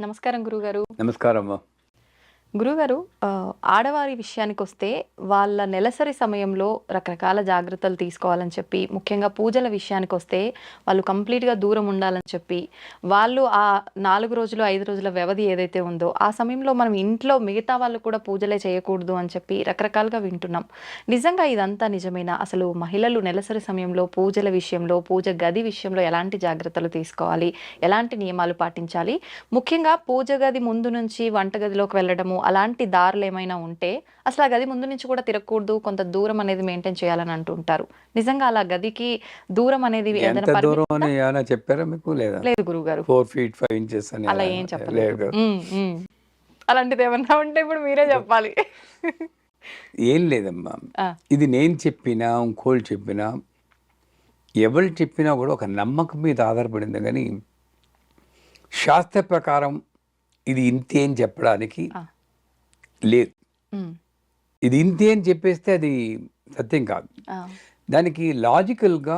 నమస్కారం గురుగారు. నమస్కారం అమ్మా. గురుగారు, ఆడవారి విషయానికొస్తే వాళ్ళ నెలసరి సమయంలో రకరకాల జాగ్రత్తలు తీసుకోవాలని చెప్పి, ముఖ్యంగా పూజల విషయానికొస్తే వాళ్ళు కంప్లీట్‌గా దూరం ఉండాలని చెప్పి, వాళ్ళు ఆ 4 రోజులు, 5 రోజుల వ్యవధి ఏదైతే ఉందో, ఆ సమయంలో మనం ఇంట్లో మిగతా వాళ్ళు కూడా పూజలే చేయకూడదు అని చెప్పి రకరకాలుగా వింటున్నాం. నిజంగా ఇదంతా నిజమేనా? అసలు మహిళలు నెలసరి సమయంలో పూజల విషయంలో, పూజ గది విషయంలో ఎలాంటి జాగ్రత్తలు తీసుకోవాలి? ఎలాంటి నియమాలు పాటించాలి? ముఖ్యంగా పూజ గది ముందు నుంచి వంటగదిలోకి వెళ్ళడము అలాంటి దారులు ఏమైనా ఉంటే అసలు ఆ గది ముందు నుంచి కూడా తిరగకూడదు, కొంత దూరం అనేది మెయింటైన్ చేయాలని అంటుంటారు. నిజంగా అలా గదికి దూరం అనేది ఎంత ఏదైనా దూరం పరిమితి అని ఉందా? ఏమైనా చెప్పారా మీకు? లేదా లేదు గురుగారు, 4 feet 5 inches అని అలా అలా ఏం లేదు చెప్పలేదు. కదా. అలాంటిది ఏమన్నా ఉంటే ఇప్పుడు మీరే చెప్పాలి. ఏం లేదమ్మా. ఆ, ఇది నేను చెప్పినా ఇంకోళ్ళు చెప్పినా ఎవరు చెప్పినా కూడా ఒక నమ్మకం మీద ఆధారపడింది కానీ శాస్త్ర ప్రకారం ఇది ఇంతే అని చెప్పడానికి ఆ, లేదు. ఉమ్, ఇది ఇంతే అని చెప్పేస్తే అది సత్యం కాదు. ఆ, దానికి లాజికల్గా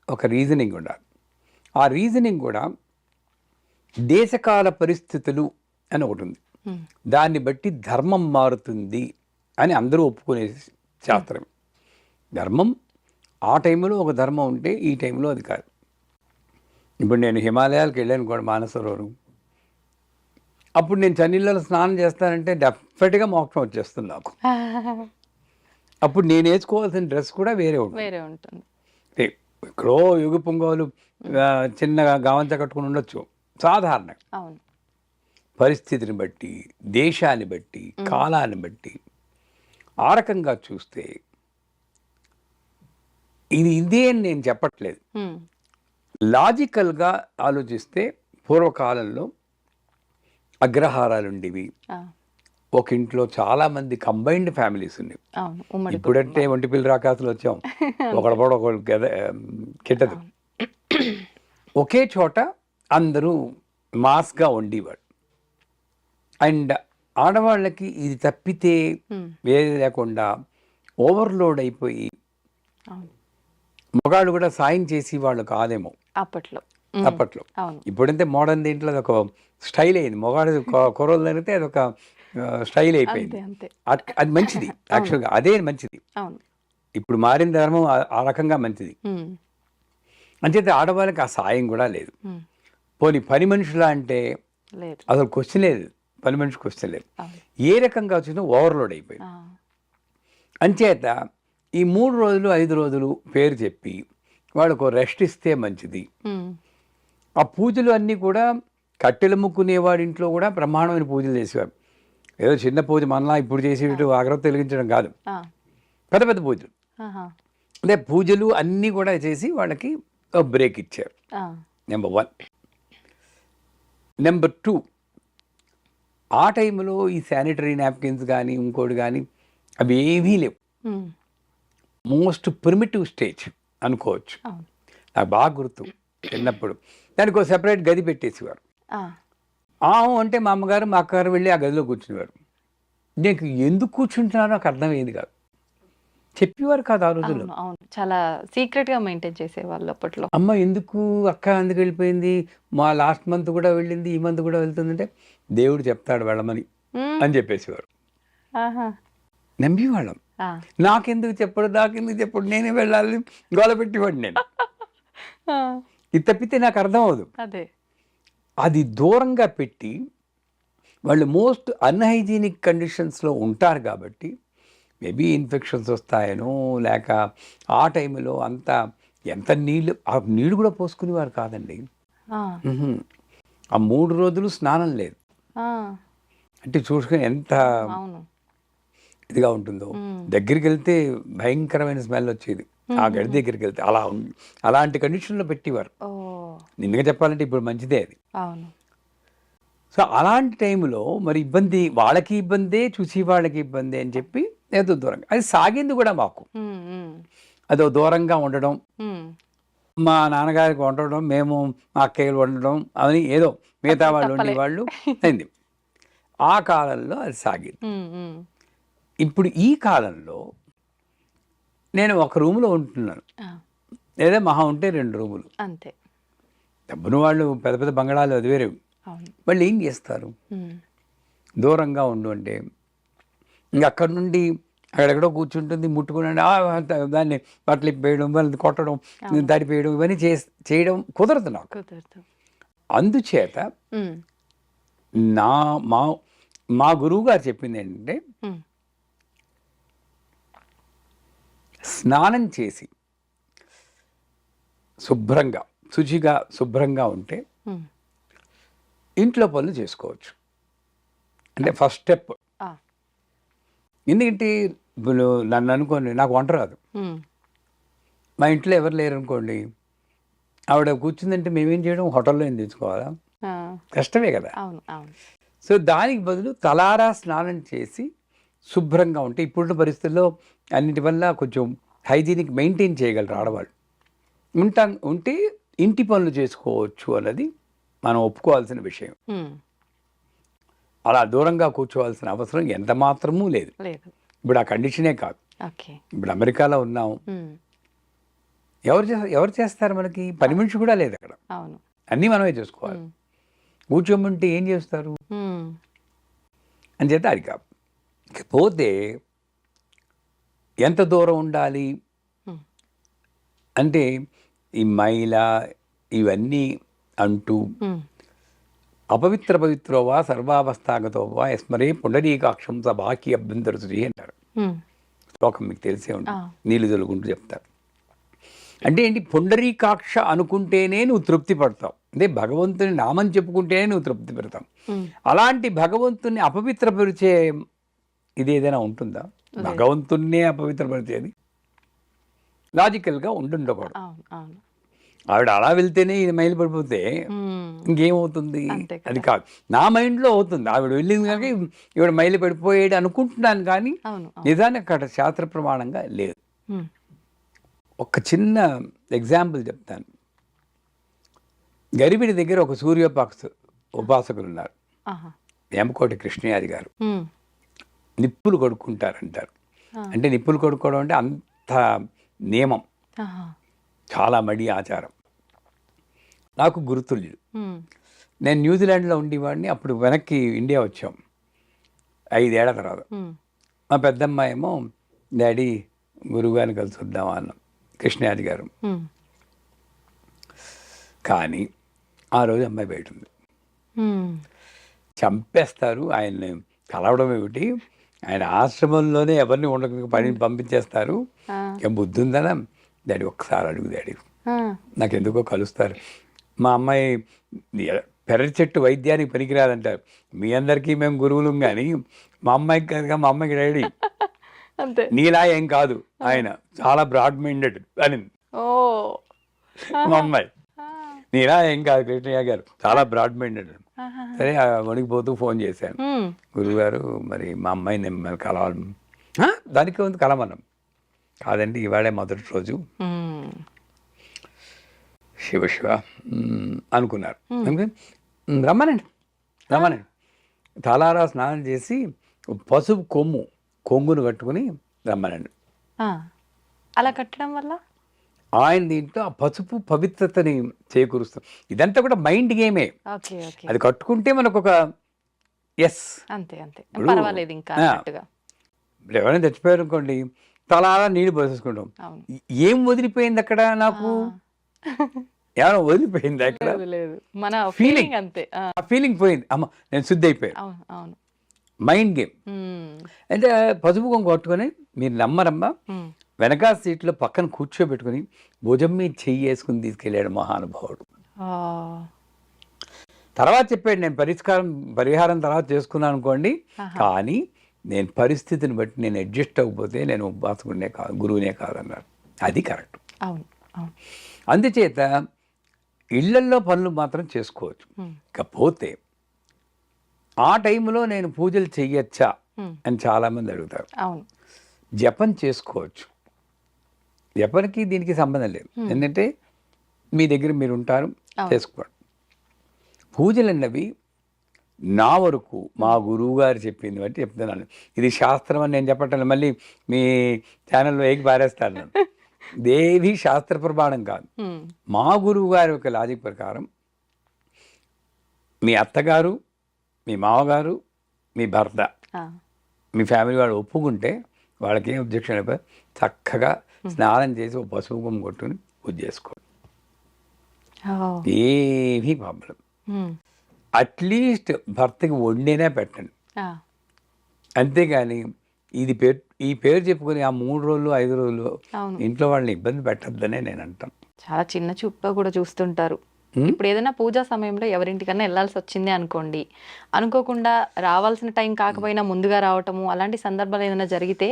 ఒక రీజనింగ్ ఉండాలి. ఆ రీజనింగ్ కూడా దేశకాల పరిస్థితులు అని ఒకటి ఉంది. ఉమ్, దాన్ని బట్టి ధర్మం మారుతుంది అని అందరూ ఒప్పుకునే శాస్త్రం. ధర్మం ఆ టైంలో ఒక ధర్మం ఉంటే ఈ టైంలో అది కాదు. ఇప్పుడు నేను హిమాలయాలకు వెళ్ళాను కూడా, మానసరోవరం. అప్పుడు నేను చన్నీళ్ళలో స్నానం చేస్తానంటే డెఫినెట్గా మోక్షం వచ్చేస్తుంది నాకు. అప్పుడు నేను వేసుకోవాల్సిన డ్రెస్ కూడా వేరే ఉంటుంది. వేరే ఉంటుంది. ఏ, ఎక్కడో యుగ పొంగోలు చిన్నగా గావంచ కట్టుకుని ఉండొచ్చు. సాధారణంగా అవును. పరిస్థితిని బట్టి, దేశాన్ని బట్టి, కాలాన్ని బట్టి ఆ రకంగా చూస్తే ఇది ఇదే అని నేను చెప్పట్లేదు. ఉమ్, లాజికల్గా ఆలోచిస్తే పూర్వకాలంలో అగ్రహారాలు ఉండేవి. ఆ, ఒక ఇంట్లో చాలామంది కంబైన్డ్ ఫ్యామిలీస్ ఉండేవి. అవును. ఉమ్మడి ఇప్పుడంటే ఒంటి పిల్ల రాకాసులు వచ్చాం, ఒకడపడ ఒకడు కిట్టదు. ఒకే చోట అందరూ మాస్గా ఉండేవాడు. అండ్ ఆడవాళ్ళకి ఇది తప్పితే ఉమ్, వేరే లేకుండా ఓవర్లోడ్ అయిపోయి అవును. మగాళ్ళు కూడా సాయం చేసి వాళ్ళు కాదేమో అప్పట్లో. అప్పట్లో. అవును. ఇప్పుడంటే మోడర్న్ దీంట్లో అదొక స్టైల్ అయింది. మొగాడు కొరలు తగిలితే అదొక స్టైల్ అయిపోయింది. అంతే. అది మంచిది. యాక్చువల్గా అదే మంచిది. అవును. ఇప్పుడు మారిన ధర్మం ఆ రకంగా మంచిది. ఉమ్, అంచేత ఆడవాళ్ళకి ఆ సాయం కూడా లేదు. ఉమ్, పోనీ పని మనుషులా అంటే లేదు. అసలు క్వశ్చన్ లేదు. పని మనిషి క్వశ్చన్ లేదు. అవును. ఏ రకంగా వచ్చినా ఓవర్లోడ్ అయిపోయింది. ఆ, అంచేత ఈ 3 రోజులు 5 రోజులు పేరు చెప్పి వాళ్ళకు రెస్ట్ ఇస్తే మంచిది. ఉమ్, ఆ పూజలు అన్నీ కూడా కట్టెలు ముక్కునేవాడి ఇంట్లో కూడా బ్రహ్మాండమైన పూజలు చేసేవారు. ఏదో చిన్న పూజ మనలా ఇప్పుడు చేసేటట్టు అగరత్తి వెలిగించడం కాదు. ఆ, పెద్ద పెద్ద పూజలు. ఆహా, అదే పూజలు అన్నీ కూడా చేసి వాళ్ళకి ఒక బ్రేక్ ఇచ్చారు. ఆ, నెంబర్ 1. నెంబర్ 2, ఆ టైంలో ఈ శానిటరీ నాప్కిన్స్ కానీ ఇంకోటి కానీ అవి ఏవీ లేవు. ఉమ్, మోస్ట్ ప్రిమిటివ్ స్టేజ్ అనుకోవచ్చు. అవును. నాకు బాగా గుర్తు, చిన్నప్పుడు దానికి ఒక సెపరేట్ గది పెట్టేసేవారు. ఆ, అంటే మా అమ్మగారు మా అక్కగారు వెళ్ళి ఆ గదిలో కూర్చునేవారు. నీకు ఎందుకు కూర్చుంటున్నారో నాకు అర్థమయ్యేది కాదు. చెప్పేవారు కాదు ఆ రోజుల్లో. అవును. అవును. చాలా సీక్రెట్ గా మెయింటైన్ చేసేవాళ్ళు అప్పట్లో. అమ్మ ఎందుకు అక్క ఎందుకు వెళ్ళిపోయింది, మా లాస్ట్ మంత్ కూడా వెళ్ళింది, ఈ మంత్ కూడా వెళ్తుందంటే దేవుడు చెప్తాడు వెళ్ళమని ఉమ్, అని చెప్పేసేవారు. ఆహా, నమ్మేవాళ్ళం. ఆ, నాకెందుకు చెప్పడు నేనే వెళ్ళాలి గోల పెట్టేవాడు నేను. ఆ, ఇది తప్పితే నాకు అర్థం అవ్వదు. అదే. అది దూరంగా పెట్టి వాళ్ళు మోస్ట్ అన్హైజీనిక్ కండిషన్స్లో ఉంటారు కాబట్టి మేబీ ఇన్ఫెక్షన్స్ వస్తాయనో, లేక ఆ టైంలో అంతా ఎంత ఆ నీళ్ళు కూడా పోసుకునేవారు కాదండి. ఆ, ఆ 3 రోజులు స్నానం లేదు. ఆ, అంటే చూసుకొని ఎంత అవును. ఇదిగా ఉంటుందో. దగ్గరికి వెళ్తే భయంకరమైన స్మెల్ వచ్చేది. ఆ గడి దగ్గరికి వెళ్తే అలాంటి కండిషన్లో పెట్టేవారు. ఓ, నిన్నగా చెప్పాలంటే ఇప్పుడు మంచిదే అది. అవును. సో అలాంటి టైంలో మరి ఇబ్బంది, వాళ్ళకి ఇబ్బందే, చూసి వాళ్ళకి ఇబ్బంది అని చెప్పి ఏదో దూరంగా అది సాగింది కూడా మాకు. ఉమ్, ఉమ్, అదో దూరంగా ఉండడం, ఉమ్, మా నాన్నగారికి వండడం, మేము మా అక్కయ్యలు వండడం అని ఏదో మిగతా వాళ్ళు తప్పలే. ఉండేవాళ్ళు అయింది. ఆ కాలంలో అది సాగింది. ఉమ్, ఉమ్, ఇప్పుడు ఈ కాలంలో నేను ఒక రూములో ఉంటున్నాను, ఆ, లేదా మహా ఉంటే 2 రూములు. అంతే. డబ్బును వాళ్ళు పెద్ద పెద్ద బంగళాలు అది వేరే. అవును. వాళ్ళు ఏం చేస్తారు? దూరంగా ఉండు అంటే ఇంక అక్కడ నుండి అక్కడెక్కడో కూర్చుంటుంది, ముట్టుకుని దాన్ని బట్టలు ఇప్పేయడం, వాళ్ళని కొట్టడం, తడిపేయడం, ఇవన్నీ చేయడం కుదరదు నాకు. కుదరదు. అందుచేత నా మా మా గురువు గారు చెప్పింది ఏంటంటే, స్నానం చేసి శుభ్రంగా శుభ్రంగా ఉంటే ఇంట్లో పనులు చేసుకోవచ్చు. అంటే ఫస్ట్ స్టెప్. ఎందుకంటే ఇప్పుడు నన్ను అనుకోండి, నాకు వంట రాదు, మా ఇంట్లో ఎవరు లేరు అనుకోండి, ఆవిడ కూర్చుందంటే మేమేం చేయడం, హోటల్లో ఏం తెచ్చుకోవాలా? కష్టమే కదా. సో దానికి బదులు తలారా స్నానం చేసి శుభ్రంగా ఉంటే, ఇప్పుడున్న పరిస్థితుల్లో అన్నిటి వల్ల కొంచెం హైజీనిక్ మెయింటైన్ చేయగలరు ఆడవాళ్ళు. ఉంటే ఇంటి పనులు చేసుకోవచ్చు అన్నది మనం ఒప్పుకోవాల్సిన విషయం. అలా దూరంగా కూర్చోవాల్సిన అవసరం ఎంత మాత్రమూ లేదు. ఇప్పుడు ఆ కండిషనే కాదు. ఇప్పుడు అమెరికాలో ఉన్నాం, ఎవరు చేస్తారు మనకి? పని మనిషి కూడా లేదు అక్కడ, అన్నీ మనమే చేసుకోవాలి. కూర్చోమంటే ఏం చేస్తారు అని చేత అది కాదు. పోతే ఎంత దూరం ఉండాలి అంటే, ఈ మైల ఇవన్నీ అంటూ అపవిత్ర పవిత్రో వా సర్వావస్థాగతో వా యస్మరే పుండరీకాక్షం స బాకి అభ్యంతర శుచి అంటారు. శ్లోకం మీకు తెలిసే ఉంటుంది, నీళ్ళు తొలుగుంటూ చెప్తారు. అంటే ఏంటి? పుండరీకాక్ష అనుకుంటేనే నువ్వు తృప్తి పడతావు. అంటే భగవంతుని నామం చెప్పుకుంటేనే నువ్వు తృప్తి పెడతావు. అలాంటి భగవంతుని అపవిత్రపరిచే ఇది ఏదైనా ఉంటుందా? భగవంతున్నే అపవిత్రపరిచేది లాజికల్గా ఉండకూడదు. ఆవిడ అలా వెళ్తేనే ఇది మైలు పడిపోతే ఇంకేమవుతుంది? అది కాదు, నా మైండ్లో అవుతుంది. ఆవిడ వెళ్ళింది కనుక ఈవిడ మైలు పడిపోయేది అనుకుంటున్నాను, కానీ నిజానికి అక్కడ శాస్త్ర ప్రమాణంగా లేదు. ఒక చిన్న ఎగ్జాంపుల్ చెప్తాను. గరిబిడి దగ్గర ఒక ఉపాసకులు ఉన్నారు, వేమకోటి కృష్ణయాది గారు. నిప్పులు కొడుకుంటారంటారు. అంటే నిప్పులు కొడుకోవడం అంటే అంత నియమం, చాలా మడి ఆచారం. నాకు గుర్తులేదు. నేను న్యూజిలాండ్లో ఉండేవాడిని. అప్పుడు వెనక్కి ఇండియా వచ్చాం 5 ఏళ్ల తర్వాత. మా పెద్దమ్మాయి ఏమో, డాడీ గురువుగారిని కలిసి వద్దామా అన్నాం, కృష్ణయాది గారు. కానీ ఆ రోజు అమ్మాయి బయట ఉంది. చంపేస్తారు ఆయన్ని, కలవడం ఏమిటి? ఆయన ఆశ్రమంలోనే ఎవరిని ఉండక పని పంపించేస్తారు. ఏం బుద్ధి ఉందనా? డాడీ ఒక్కసారి అడుగు డాడీ, నాకు ఎందుకో కలుస్తారు. మా అమ్మాయి పెర్ర చెట్టు వైద్యానికి పనికిరాదంటారు. మీ అందరికీ మేము గురువులు, కానీ మా అమ్మాయికి కనుక మా అమ్మాయికి డాడీ నీలా ఏం కాదు, ఆయన చాలా బ్రాడ్ మైండెడ్ అని. మా అమ్మాయి నీలా ఏం కాదు, కృష్ణయ్య గారు చాలా బ్రాడ్ మైండెడ్. సరే వణికిపోతూ ఫోన్ చేశాను, గురువుగారు మరి మా అమ్మాయిని నేను కలవాలి. దానికి ఉంది కలమన్నాం. కాదండి, ఇవాళే మొదటి రోజు. శివ శివ అనుకున్నారు. రమ్మనండి తలారా స్నానం చేసి పసుపు కొంగును కట్టుకుని రమ్మనండి. అలా కట్టడం వల్ల ఆయన దీంట్లో ఆ పసుపు పవిత్రతని చేకూరుస్తాం. ఇదంతా కూడా మైండ్ గేమే. అది కట్టుకుంటే మనకు ఒక ఎస్ అంతే పర్వాలేదు. ఇంకా ఇప్పుడు ఎవరైనా చచ్చిపోయారు అనుకోండి, తలారా నీళ్ళు పోసేసుకుంటాం. ఏం వదిలిపోయింది అక్కడ? నాకు ఏమైనా వదిలిపోయింది అక్కడ? మన ఫీలింగ్ అంతే. ఆ ఫీలింగ్ పోయింది. అమ్మ నేను శుద్ధి అయిపోయాను. Mind game. అంటే పసుపు కొంగు కట్టుకొని, మీరు నమ్మరమ్మా, వెనక సీట్లో పక్కన కూర్చోబెట్టుకుని భుజం మీద చెయ్యి వేసుకుని తీసుకెళ్ళాడు మహానుభావుడు. తర్వాత చెప్పాడు, నేను పరిహారం తర్వాత చేసుకున్నాను అనుకోండి, కానీ నేను పరిస్థితిని బట్టి నేను అడ్జస్ట్ అవ్వకపోతే నేను ఉపాసకుడినే కాదు, గురువునే కాదన్నారు. అది కరెక్ట్. అందుచేత ఇళ్లల్లో పనులు మాత్రం చేసుకోవచ్చు. ఇకపోతే ఆ టైంలో నేను పూజలు చెయ్యొచ్చా అని చాలామంది అడుగుతారు. జపం చేసుకోవచ్చు. జపానికి దీనికి సంబంధం లేదు. ఎందుకంటే మీ దగ్గర మీరు ఉంటారు, చేసుకోండి. పూజలు అన్నవి నా వరకు మా గురువు గారు చెప్పింది బట్టి చెప్తున్నాను. ఇది శాస్త్రం అని నేను చెప్పటం మళ్ళీ మీ ఛానల్లో ఏకి పారేస్తాను. నన్ను దేవి శాస్త్ర ప్రమాణం కాదు. మా గురువు గారి యొక్క లాజిక్ ప్రకారం మీ అత్తగారు, మీ మామగారు, మీ భర్త, ఆ, మీ ఫ్యామిలీ వాళ్ళు ఒప్పుకుంటే వాళ్ళకి ఏం అబ్జెక్షన్ అయిపోయి చక్కగా స్నానం చేసి ఒక పసుపు కుంకుమ కొట్టుకుని పూజ చేసుకోండి. ఓ, ఏమీ ప్రాబ్లం. ఉమ్, అట్లీస్ట్ భర్తకి వండినే పెట్టండి. ఆ, అంతేగాని ఈ పేరు చెప్పుకొని ఆ 3 రోజులు 5 రోజులు అవును. ఇంట్లో వాళ్ళని ఇబ్బంది పెట్టద్దనే నేను అంటాను. చాలా చిన్న చూపుగా కూడా చూస్తుంటారు. ఇప్పుడు ఏదైనా పూజా సమయంలో ఎవరింటికన్నా వెళ్ళాల్సి వచ్చింది అనుకోండి, అనుకోకుండా రావాల్సిన టైం కాకపోయినా ముందుగా రావటము, అలాంటి సందర్భాలు ఏదైనా జరిగితే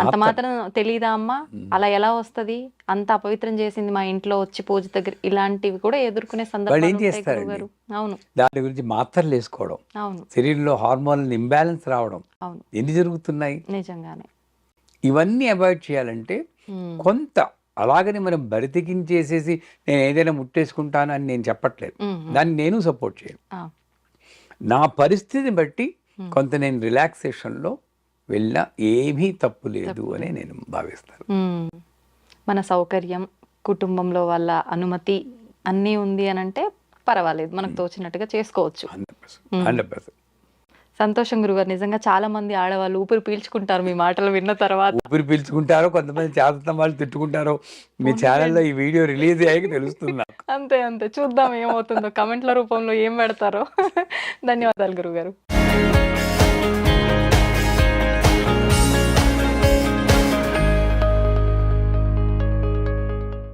అంత మాత్రం తెలీదా అమ్మా, అలా ఎలా వస్తది, అంత అపవిత్రం చేసింది మా ఇంట్లో వచ్చి పూజ దగ్గర, ఇలాంటివి కూడా ఎదుర్కొనే వాళ్ళు సందర్భాలు ఏం ఉంటాయి చేస్తారండి, గురువుగారు. అవును, దాని గురించి మాత్రలు వేసుకోవడం, అవును, శరీరంలో హార్మోన్లు ఇంబ్యాలెన్స్ రావడం అవును, ఎన్ని జరుగుతున్నాయి. నిజంగానే. ఇవన్నీ అవాయిడ్ చేయాలంటే ఉమ్, కొంత అలాగని మనం బరితెగించేసేసి నేను ఏదైనా ముట్టేసుకుంటాను అని నేను చెప్పట్లేదు. ఉమ్, ఉమ్, దాన్ని నేను సపోర్ట్ చేయను. ఆ, నా పరిస్థితిని బట్టి కొంత నేను రిలాక్సేషన్లో వెళ్ళినా ఏమీ తప్పు లేదు అని నేను భావిస్తాను. ఉమ్. మన సౌకర్యం, కుటుంబంలో వాళ్ళ అనుమతి అన్నీ ఉంది అని అంటే పర్వాలేదు, మనకు తోచినట్టుగా చేసుకోవచ్చు. 100%. 100%. సంతోషం గురుగారు. నిజంగా చాలా మంది ఆడవాళ్ళు ఊపిరి పీల్చుకుంటారు మీ మాటలు విన్న తర్వాత. ఊపిరి పీల్చుకుంటారో, కొంతమంది చేతన వాళ్ళు తిట్టుకుంటారో మీ ఛానల్లో ఈ వీడియో రిలీజ్ అయ్యాక తెలుస్తుంది నాకు. అంతే అంతే, చూద్దాం ఏమవుతుందో, కమెంట్ల రూపంలో ఏం పెడతారో. ధన్యవాదాలు గురుగారు.